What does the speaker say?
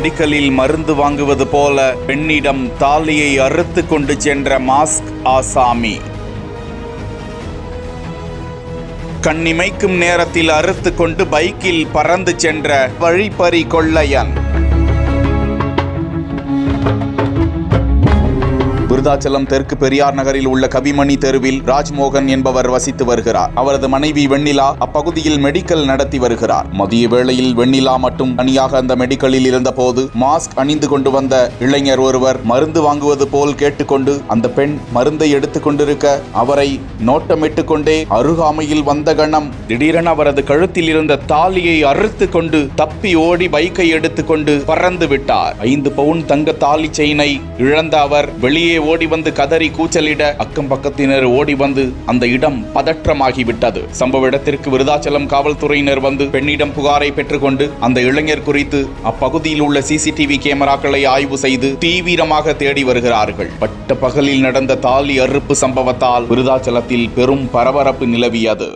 மெடிக்கலில் மருந்து வாங்குவது போல பெண்ணிடம் தாலியை அறுத்து கொண்டு சென்ற மாஸ்க் ஆசாமி. கண்ணிமைக்கும் நேரத்தில் அறுத்து கொண்டு பைக்கில் பறந்து சென்ற வழிப்பறி கொள்ளையன். விருதாச்சலம் தெற்கு பெரியார் நகரில் உள்ள கவிமணி தெருவில் ராஜ்மோகன் என்பவர் வசித்து வருகிறார். அவரது மனைவி வெண்ணிலா அப்பகுதியில் மெடிக்கல் நடத்தி வருகிறார். மதிய வேளையில் வெண்ணிலா மட்டும் தனியாக அந்த மெடிக்கலில் இருந்தபோது மாஸ்க் அணிந்து கொண்டு வந்த இளைஞர் ஒருவர் மருந்து வாங்குவது போல் கேட்டுக்கொண்டு அந்த பெண் மருந்தை எடுத்துக் கொண்டிருக்க அவரை நோட்டமிட்டு கொண்டே அருகாமையில் வந்த கணம் திடீரென அவரது கழுத்தில் இருந்த தாலியை அறுத்து கொண்டு தப்பி ஓடி பைக்கை எடுத்துக்கொண்டு பறந்து விட்டார். 5 பவுன் தங்க தாலி செயினை இழந்த அவர் வெளியே ஓடி வந்து கதறி கூச்சலிட அக்கம் பக்கத்தினர் ஓடி வந்து அந்த இடம் பதற்றமாகிவிட்டது. சம்பவ இடத்திற்கு விருதாச்சலம் காவல்துறையினர் வந்து பெண்ணிடம் புகாரை பெற்றுக்கொண்டு அந்த இளைஞர் குறித்து அப்பகுதியில் உள்ள சிசிடிவி கேமராக்களை ஆய்வு செய்து தீவிரமாக தேடி வருகிறார்கள். பட்ட பகலில் நடந்த தாலி அறுப்பு சம்பவத்தால் விருதாச்சலத்தில் பெரும் பரபரப்பு நிலவியது.